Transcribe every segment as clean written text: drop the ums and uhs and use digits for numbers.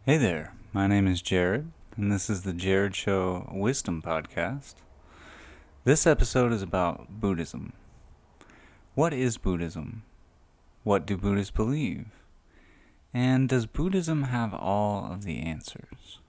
Hey there, my name is Jared, and this is the Jared Show Wisdom Podcast. This episode is about Buddhism. What is Buddhism? What do Buddhists believe? And does Buddhism have all of the answers?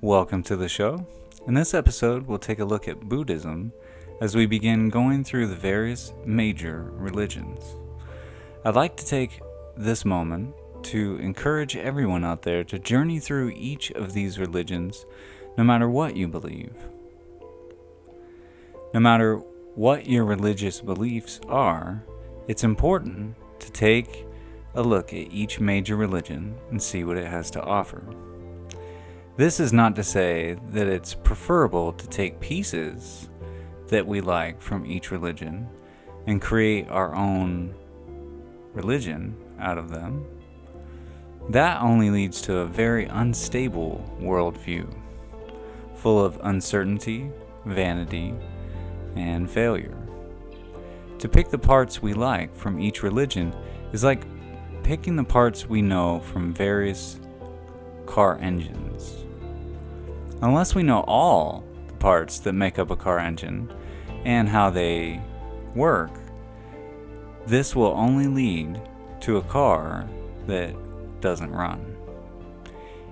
Welcome to the show. In this episode, we'll take a look at Buddhism as we begin going through the various major religions. I'd like to take this moment to encourage everyone out there to journey through each of these religions, no matter what you believe. No matter what your religious beliefs are, it's important to take a look at each major religion and see what it has to offer. This is not to say that it's preferable to take pieces that we like from each religion and create our own religion out of them. That only leads to a very unstable worldview, full of uncertainty, vanity, and failure. To pick the parts we like from each religion is like picking the parts we know from various car engines. Unless we know all the parts that make up a car engine and how they work, this will only lead to a car that doesn't run.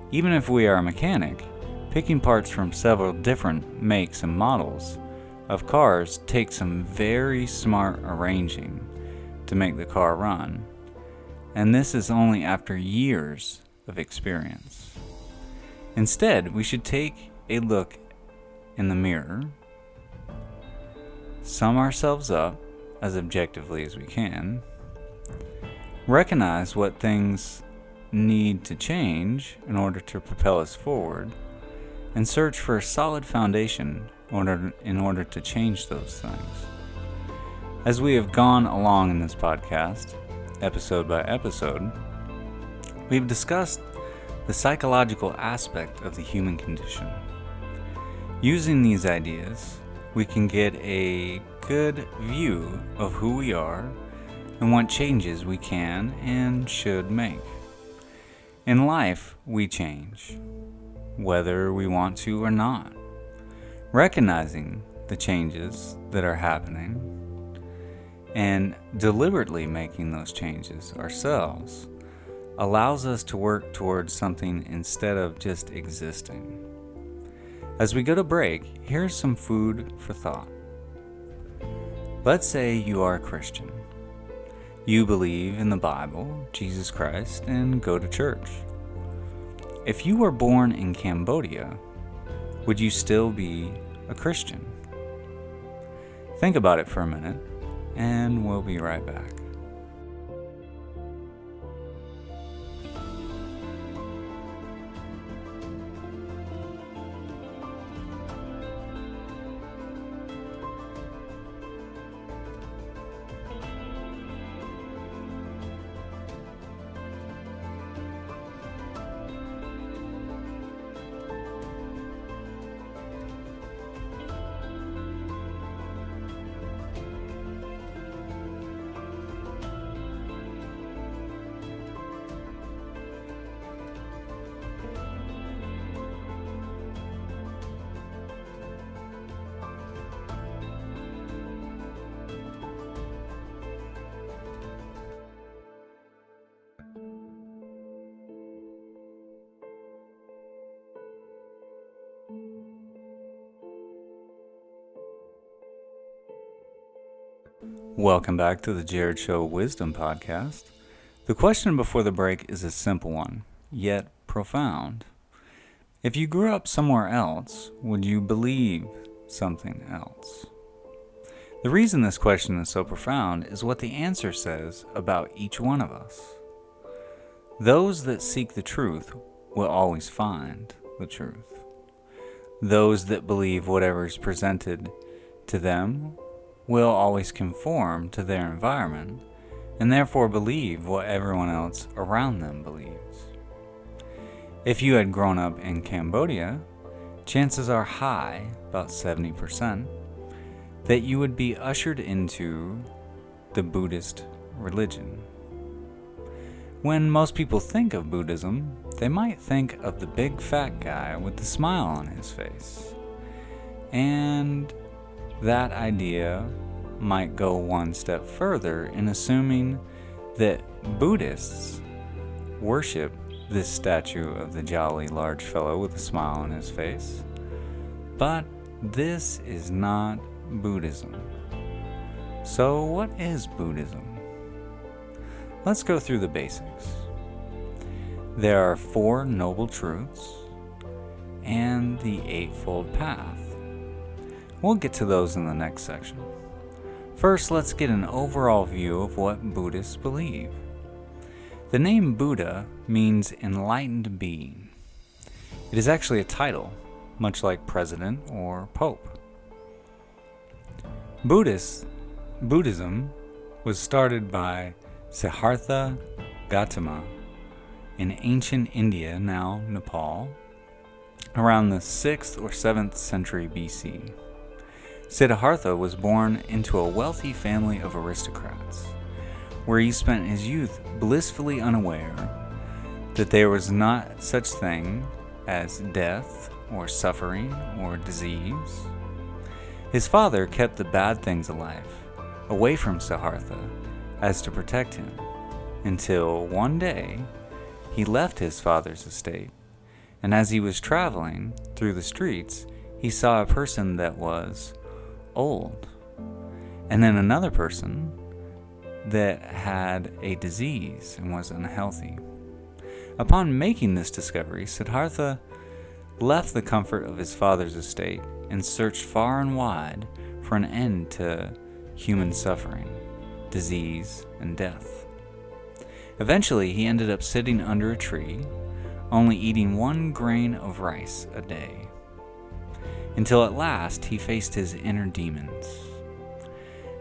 Even if we are a mechanic, picking parts from several different makes and models of cars takes some very smart arranging to make the car run, and this is only after years of experience. Instead, we should take a look in the mirror, sum ourselves up as objectively as we can, recognize what things need to change in order to propel us forward, and search for a solid foundation in order to change those things. As we have gone along in this podcast, episode by episode, we've discussed the psychological aspect of the human condition. Using these ideas, we can get a good view of who we are and what changes we can and should make. In life, we change, whether we want to or not. Recognizing the changes that are happening and deliberately making those changes ourselves allows us to work towards something instead of just existing. As we go to break, here's some food for thought. Let's say you are a Christian. You believe in the Bible, Jesus Christ, and go to church. If you were born in Cambodia, would you still be a Christian? Think about it for a minute, and we'll be right back. Welcome back to the Jared Show Wisdom Podcast. The question before the break is a simple one, yet profound. If you grew up somewhere else, would you believe something else? The reason this question is so profound is what the answer says about each one of us. Those that seek the truth will always find. the truth. Those that believe whatever is presented to them will always conform to their environment and therefore believe what everyone else around them believes. If you had grown up in Cambodia, chances are high, about 70%, that you would be ushered into the Buddhist religion. When most people think of Buddhism, they might think of the big fat guy with the smile on his face. And that idea might go one step further in assuming that Buddhists worship this statue of the jolly large fellow with a smile on his face. But this is not Buddhism. So what is Buddhism? Let's go through the basics. There are 4 noble truths and the Eightfold Path. We'll get to those in the next section. First, let's get an overall view of what Buddhists believe. The name Buddha means enlightened being. It is actually a title, much like president or pope. Buddhism was started by Siddhartha Gautama in ancient India, now Nepal, around the 6th or 7th century BC. Siddhartha was born into a wealthy family of aristocrats, where he spent his youth blissfully unaware that there was not such thing as death or suffering or disease. His father kept the bad things of life away from Siddhartha as to protect him, until one day he left his father's estate, and as he was traveling through the streets, he saw a person that was old, and then another person that had a disease and was unhealthy. Upon making this discovery, Siddhartha left the comfort of his father's estate and searched far and wide for an end to human suffering, disease, and death. Eventually, he ended up sitting under a tree, only eating 1 grain of rice a day, until at last he faced his inner demons.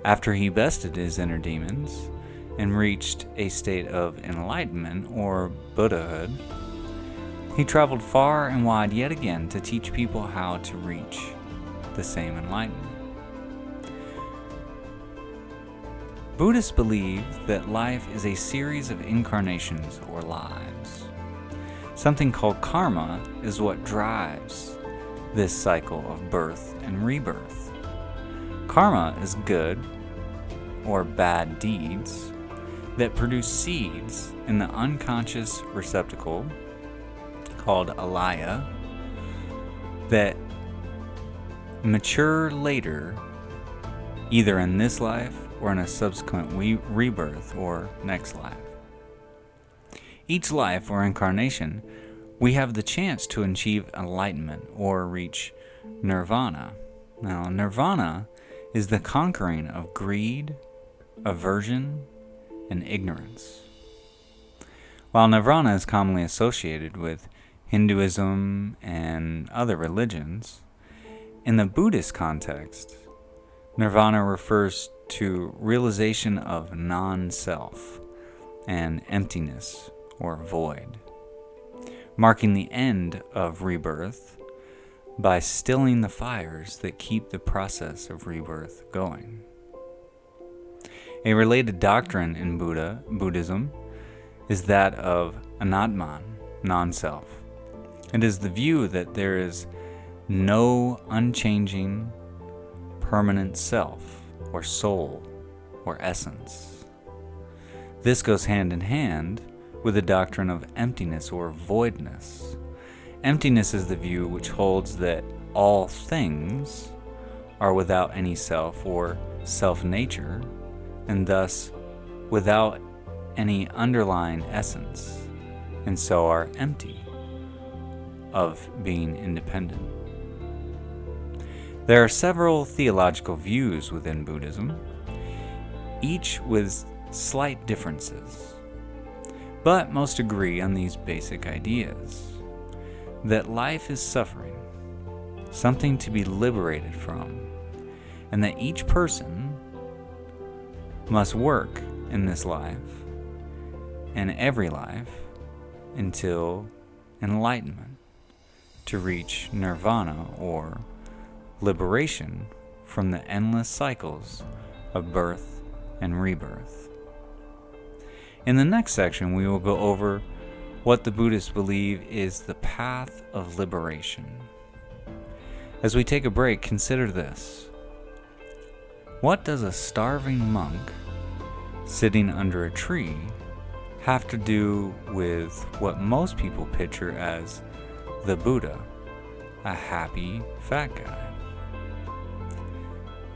After he bested his inner demons and reached a state of enlightenment or Buddhahood, he traveled far and wide yet again to teach people how to reach the same enlightenment. Buddhists believe that life is a series of incarnations or lives. Something called karma is what drives this cycle of birth and rebirth. Karma is good or bad deeds that produce seeds in the unconscious receptacle called alaya that mature later, either in this life or in a subsequent rebirth or next life. Each life or incarnation, we have the chance to achieve enlightenment or reach nirvana. Now, nirvana is the conquering of greed, aversion, and ignorance. While nirvana is commonly associated with Hinduism and other religions, in the Buddhist context, nirvana refers to realization of non-self and emptiness or void, marking the end of rebirth by stilling the fires that keep the process of rebirth going. A related doctrine in Buddhism is that of anatman, non-self. It is the view that there is no unchanging, permanent self or soul or essence. This goes hand in hand with the doctrine of emptiness or voidness. Emptiness is the view which holds that all things are without any self or self-nature, and thus without any underlying essence, and so are empty of being independent. There are several theological views within Buddhism, each with slight differences, but most agree on these basic ideas. that life is suffering, something to be liberated from, and that each person must work in this life and every life until enlightenment to reach nirvana or liberation from the endless cycles of birth and rebirth. In the next section, we will go over what the Buddhists believe is the path of liberation. As we take a break, consider this. What does a starving monk sitting under a tree have to do with what most people picture as the Buddha, a happy fat guy?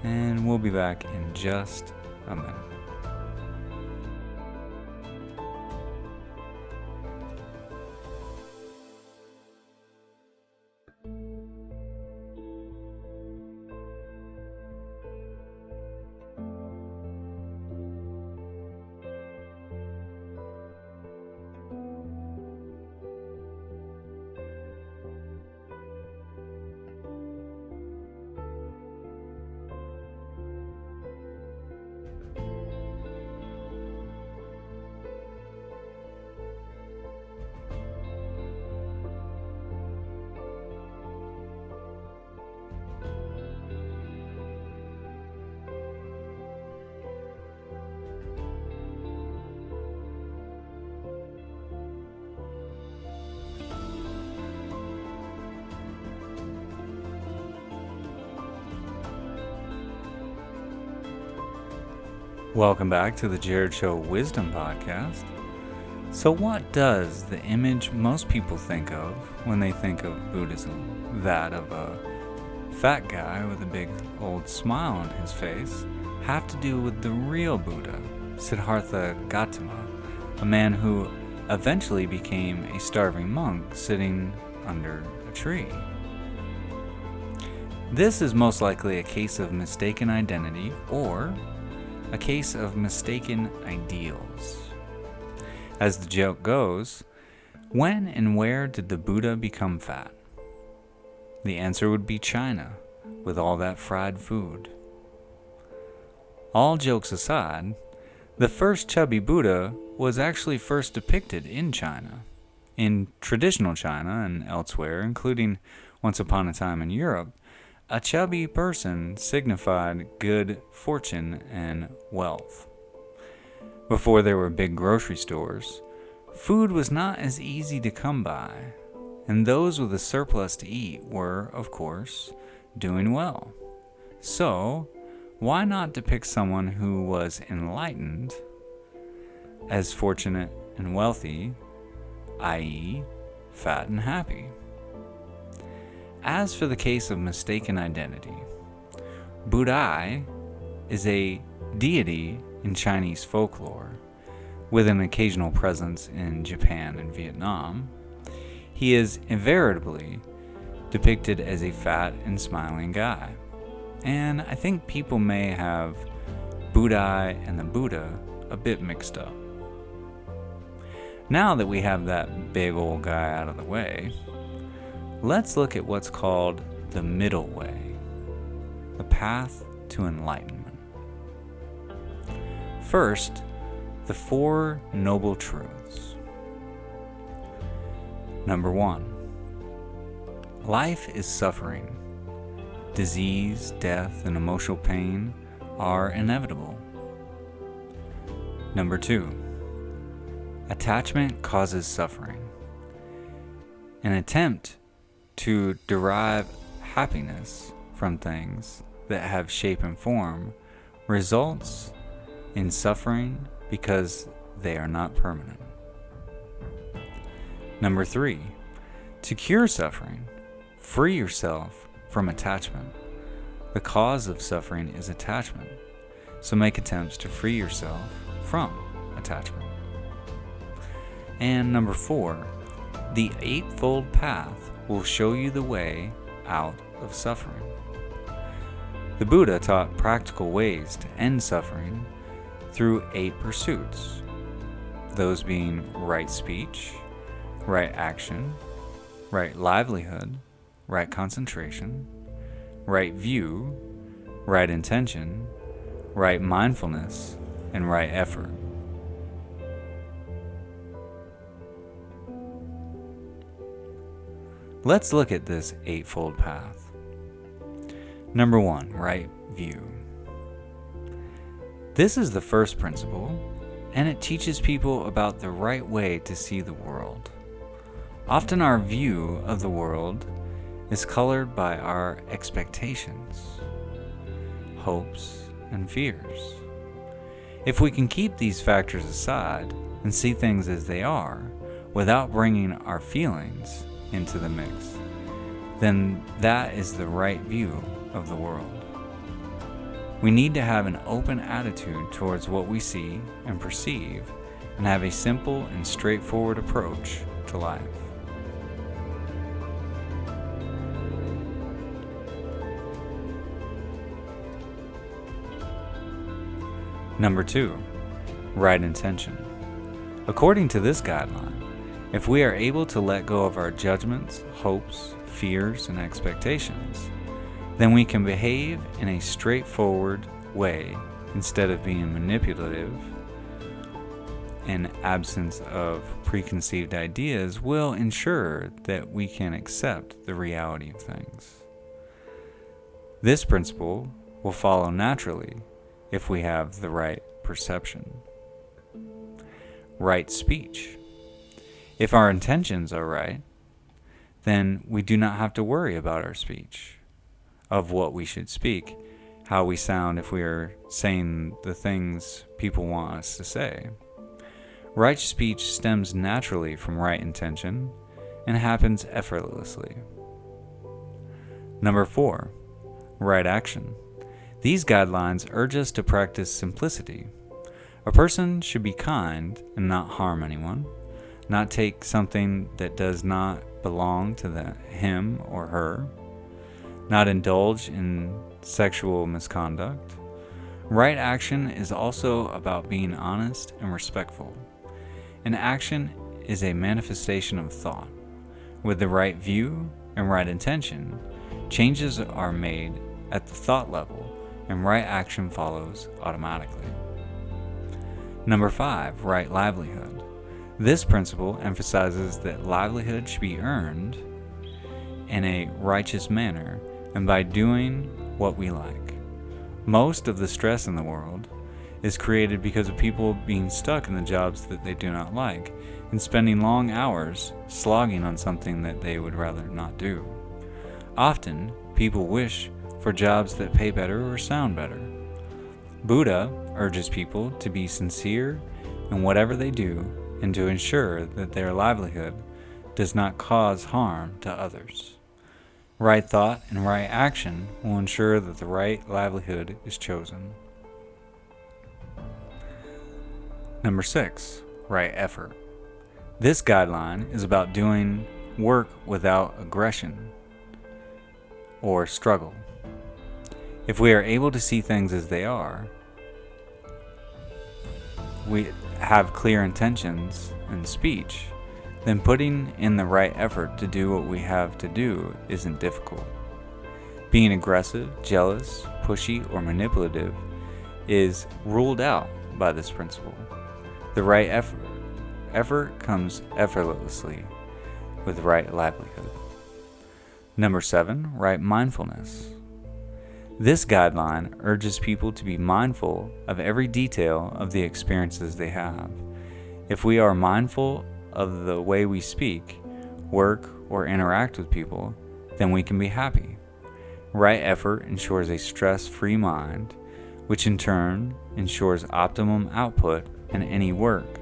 And we'll be back in just a minute. Welcome back to the Jared Show Wisdom Podcast. So what does the image most people think of when they think of Buddhism, that of a fat guy with a big old smile on his face, have to do with the real Buddha, Siddhartha Gautama, a man who eventually became a starving monk sitting under a tree? This is most likely a case of mistaken identity or a case of mistaken ideals. As the joke goes, when and where did the Buddha become fat? The answer would be China, with all that fried food. All jokes aside, the first chubby Buddha was actually first depicted in China, in traditional China and elsewhere, including once upon a time in Europe. A chubby person signified good fortune and wealth. Before there were big grocery stores, food was not as easy to come by, and those with a surplus to eat were, of course, doing well. So, why not depict someone who was enlightened as fortunate and wealthy, i.e., fat and happy? As for the case of mistaken identity, Budai is a deity in Chinese folklore, with an occasional presence in Japan and Vietnam. He is invariably depicted as a fat and smiling guy, and I think people may have Budai and the Buddha a bit mixed up. Now that we have that big old guy out of the way, let's look at what's called the middle way, the path to enlightenment. First, the Four Noble Truths. Number 1, life is suffering. Disease, death, and emotional pain are inevitable. Number 2, attachment causes suffering. An attempt to derive happiness from things that have shape and form results in suffering because they are not permanent. Number 3, to cure suffering, free yourself from attachment. The cause of suffering is attachment, so make attempts to free yourself from attachment. And number 4, the Eightfold Path will show you the way out of suffering. The Buddha taught practical ways to end suffering through 8 pursuits, those being right speech, right action, right livelihood, right concentration, right view, right intention, right mindfulness, and right effort. Let's look at this eightfold path. Number 1, right view. This is the first principle, and it teaches people about the right way to see the world. Often our view of the world is colored by our expectations, hopes, and fears. If we can keep these factors aside and see things as they are, without bringing our feelings into the mix, then that is the right view of the world. We need to have an open attitude towards what we see and perceive, and have a simple and straightforward approach to life. Number 2, right intention. According to this guideline, if we are able to let go of our judgments, hopes, fears, and expectations, then we can behave in a straightforward way instead of being manipulative. An absence of preconceived ideas will ensure that we can accept the reality of things. This principle will follow naturally if we have the right perception. Right speech. If our intentions are right, then we do not have to worry about our speech, of what we should speak, how we sound if we are saying the things people want us to say. Right speech stems naturally from right intention and happens effortlessly. Number 4, right action. These guidelines urge us to practice simplicity. A person should be kind and not harm anyone, not take something that does not belong to him or her, not indulge in sexual misconduct. Right action is also about being honest and respectful. An action is a manifestation of thought. With the right view and right intention, changes are made at the thought level, and right action follows automatically. Number 5, right livelihood. This principle emphasizes that livelihood should be earned in a righteous manner and by doing what we like. Most of the stress in the world is created because of people being stuck in the jobs that they do not like and spending long hours slogging on something that they would rather not do. Often, people wish for jobs that pay better or sound better. Buddha urges people to be sincere in whatever they do and to ensure that their livelihood does not cause harm to others. Right thought and right action will ensure that the right livelihood is chosen. Number 6, right effort. This guideline is about doing work without aggression or struggle. If we are able to see things as they are, we have clear intentions and speech, then putting in the right effort to do what we have to do isn't difficult. Being aggressive, jealous, pushy, or manipulative is ruled out by this principle. The right effort comes effortlessly with right livelihood. Number 7, right mindfulness. This guideline urges people to be mindful of every detail of the experiences they have. If we are mindful of the way we speak, work, or interact with people, then we can be happy. Right effort ensures a stress-free mind, which in turn ensures optimum output in any work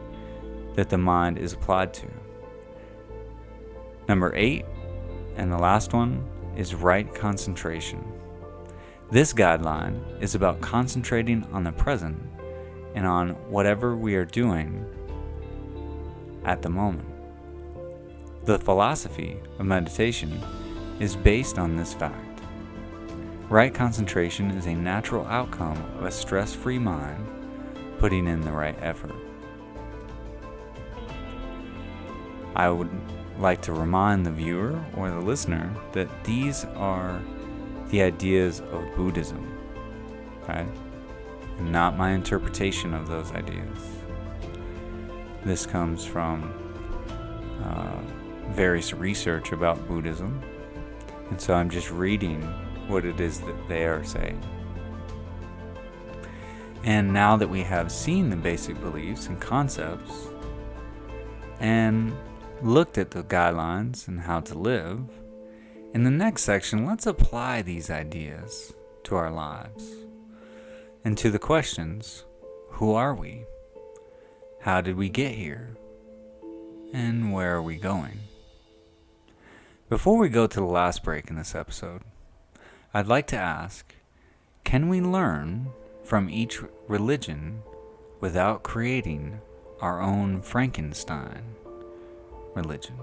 that the mind is applied to. Number 8, and the last one, is right concentration. This guideline is about concentrating on the present and on whatever we are doing at the moment. The philosophy of meditation is based on this fact. Right concentration is a natural outcome of a stress-free mind putting in the right effort. I would like to remind the viewer or the listener that these are the ideas of Buddhism, okay? And not my interpretation of those ideas. This comes from various research about Buddhism, and so I'm just reading what it is that they are saying. And now that we have seen the basic beliefs and concepts and looked at the guidelines and how to live, in the next section, let's apply these ideas to our lives and to the questions: who are we? How did we get here? And where are we going? Before we go to the last break in this episode, I'd like to ask, can we learn from each religion without creating our own Frankenstein religion?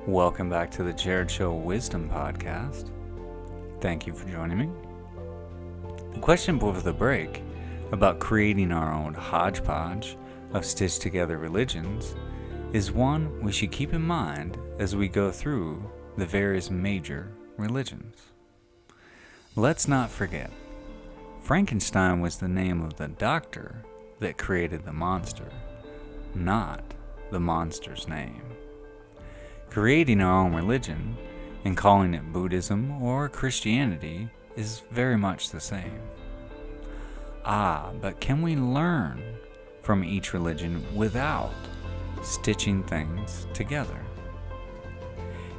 Welcome back to the Jared Show Wisdom Podcast. Thank you for joining me. The question before the break about creating our own hodgepodge of stitched together religions is one we should keep in mind as we go through the various major religions. Let's not forget, Frankenstein was the name of the doctor that created the monster, not the monster's name. Creating our own religion and calling it Buddhism or Christianity is very much the same. But can we learn from each religion without stitching things together?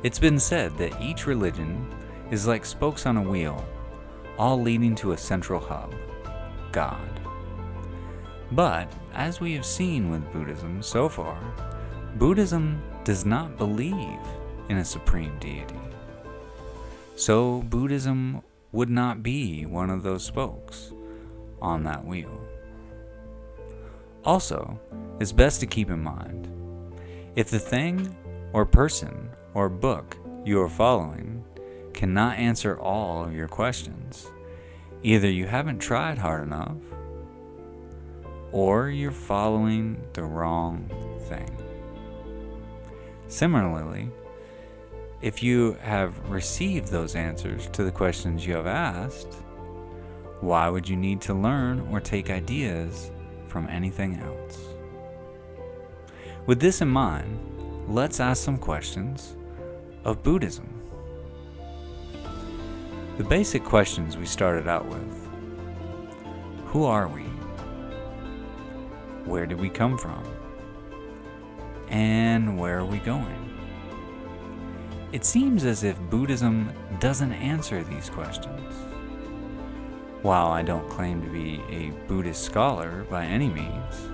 It's been said that each religion is like spokes on a wheel, all leading to a central hub, God. But, as we have seen with Buddhism so far, Buddhism does not believe in a supreme deity. So Buddhism would not be one of those spokes on that wheel. Also, it's best to keep in mind, if the thing or person or book you are following cannot answer all of your questions, either you haven't tried hard enough or you're following the wrong thing. Similarly, if you have received those answers to the questions you have asked, why would you need to learn or take ideas from anything else? With this in mind, let's ask some questions of Buddhism. The basic questions we started out with: who are we? Where did we come from? And where are we going? It seems as if Buddhism doesn't answer these questions. While I don't claim to be a Buddhist scholar by any means,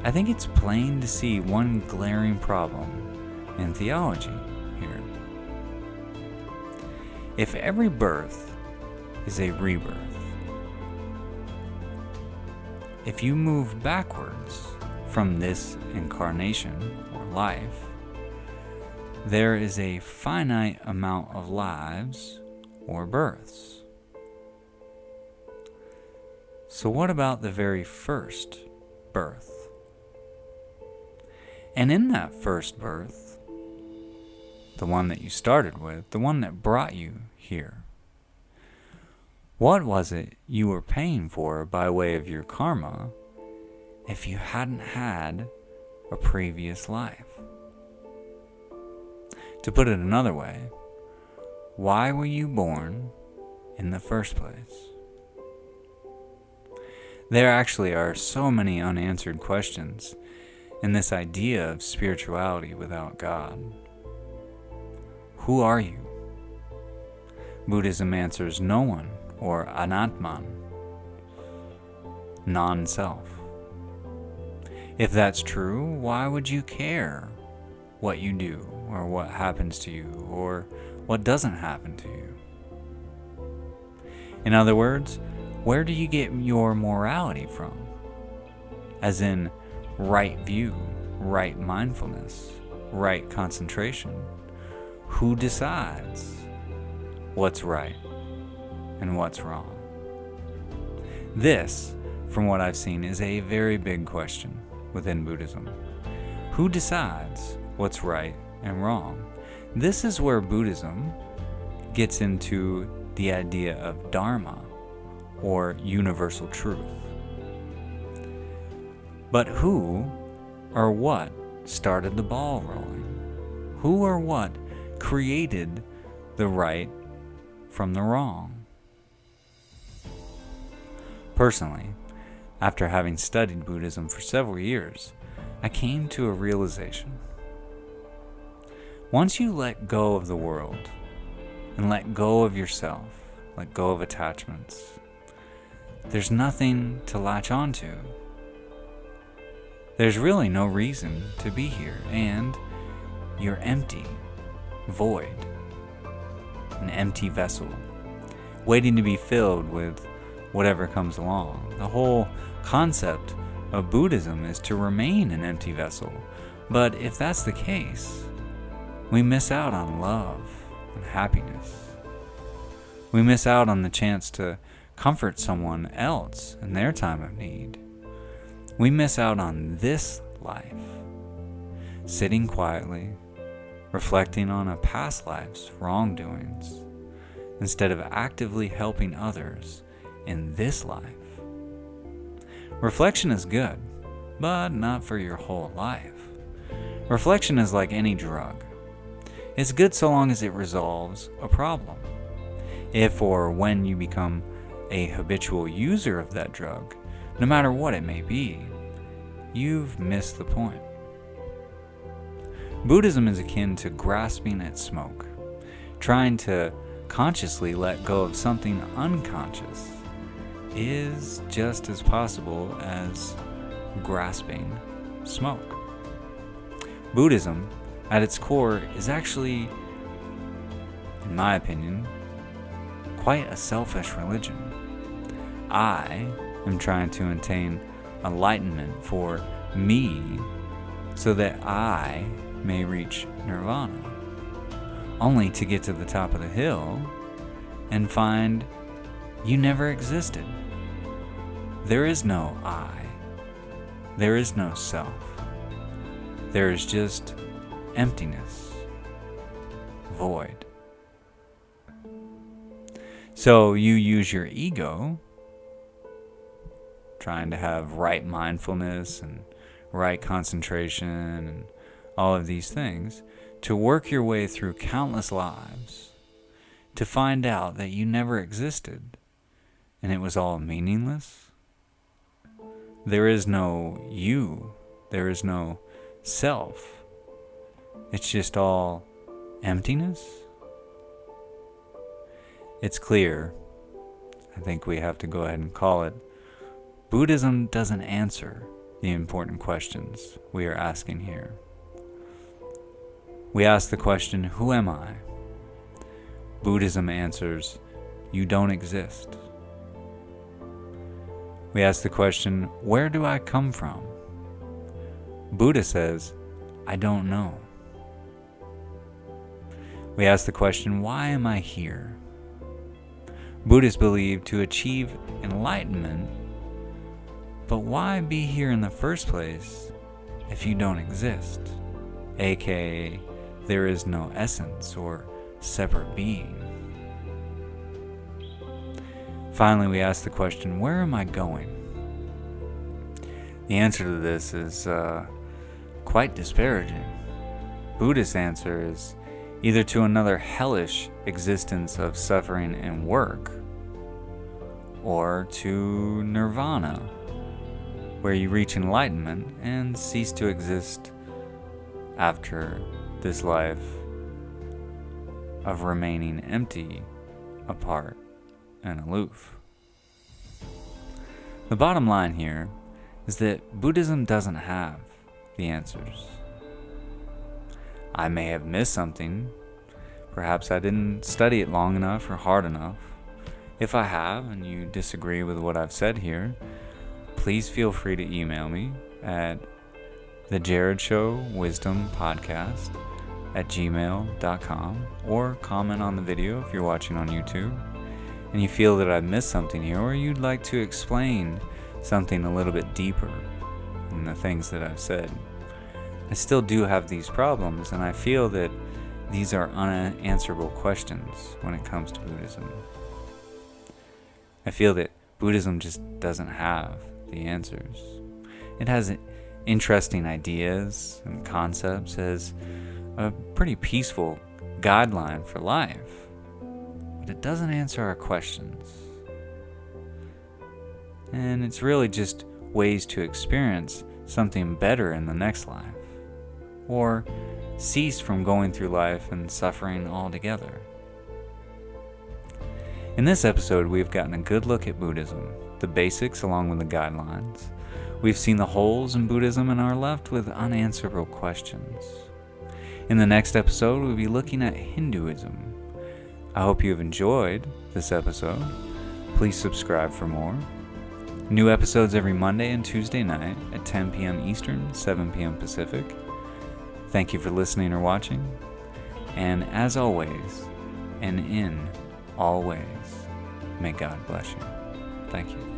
I think it's plain to see one glaring problem in theology here. If every birth is a rebirth, if you move backwards from this incarnation or life, there is a finite amount of lives or births. So what about the very first birth? And in that first birth, the one that you started with, the one that brought you here, what was it you were paying for by way of your karma if you hadn't had a previous life? To put it another way, why were you born in the first place? There actually are so many unanswered questions in this idea of spirituality without God. Who are you? Buddhism answers no one, or anatman, non-self. If that's true, why would you care what you do, or what happens to you, or what doesn't happen to you? In other words, where do you get your morality from? As in, right view, right mindfulness, right concentration. Who decides what's right and what's wrong? This, from what I've seen, is a very big question within Buddhism. Who decides what's right and wrong? This is where Buddhism gets into the idea of Dharma, or universal truth. But who or what started the ball rolling? Who or what created the right from the wrong? Personally, after having studied Buddhism for several years, I came to a realization. Once you let go of the world and let go of yourself, let go of attachments, there's nothing to latch onto. There's really no reason to be here, and you're empty, void, an empty vessel, waiting to be filled with whatever comes along. The whole concept of Buddhism is to remain an empty vessel, but if that's the case, we miss out on love and happiness. We miss out on the chance to comfort someone else in their time of need. We miss out on this life, sitting quietly, reflecting on a past life's wrongdoings, instead of actively helping others in this life. Reflection is good, but not for your whole life. Reflection is like any drug. It's good so long as it resolves a problem. If or when you become a habitual user of that drug, no matter what it may be, you've missed the point. Buddhism is akin to grasping at smoke. Trying to consciously let go of something unconscious is just as possible as grasping smoke. Buddhism, at its core, is actually, in my opinion, quite a selfish religion. I am trying to attain enlightenment for me so that I may reach nirvana, only to get to the top of the hill and find you never existed. There is no I. There is no self. There is just emptiness, void. So you use your ego, trying to have right mindfulness and right concentration and all of these things, to work your way through countless lives, to find out that you never existed and it was all meaningless. There is no you. There is no self. It's just all emptiness. It's clear, I think we have to go ahead and call it, Buddhism doesn't answer the important questions we are asking here. We ask the question, who am I? Buddhism answers, you don't exist. We ask the question, where do I come from? Buddha says, I don't know. We ask the question, why am I here? Buddhists believe to achieve enlightenment, but why be here in the first place if you don't exist? AKA, there is no essence or separate being. Finally, we ask the question, where am I going? The answer to this is quite disparaging. Buddhist answer is, either to another hellish existence of suffering and work, or to nirvana, where you reach enlightenment and cease to exist after this life of remaining empty, apart, and aloof. The bottom line here is that Buddhism doesn't have the answers. I may have missed something. Perhaps I didn't study it long enough or hard enough. If I have and you disagree with what I've said here, please feel free to email me at TheJarredShow WisdomPodcast @gmail.com, or comment on the video if you're watching on YouTube and you feel that I missed something here, or you'd like to explain something a little bit deeper than the things that I've said. I still do have these problems, and I feel that these are unanswerable questions when it comes to Buddhism. I feel that Buddhism just doesn't have the answers. It has interesting ideas and concepts, as a pretty peaceful guideline for life, but it doesn't answer our questions. And it's really just ways to experience something better in the next life, or cease from going through life and suffering altogether. In this episode, we've gotten a good look at Buddhism, the basics along with the guidelines. We've seen the holes in Buddhism and are left with unanswerable questions. In the next episode, we'll be looking at Hinduism. I hope you have enjoyed this episode. Please subscribe for more. New episodes every Monday and Tuesday night at 10 p.m. Eastern, 7 p.m. Pacific. Thank you for listening or watching. And as always, and in all ways, may God bless you. Thank you.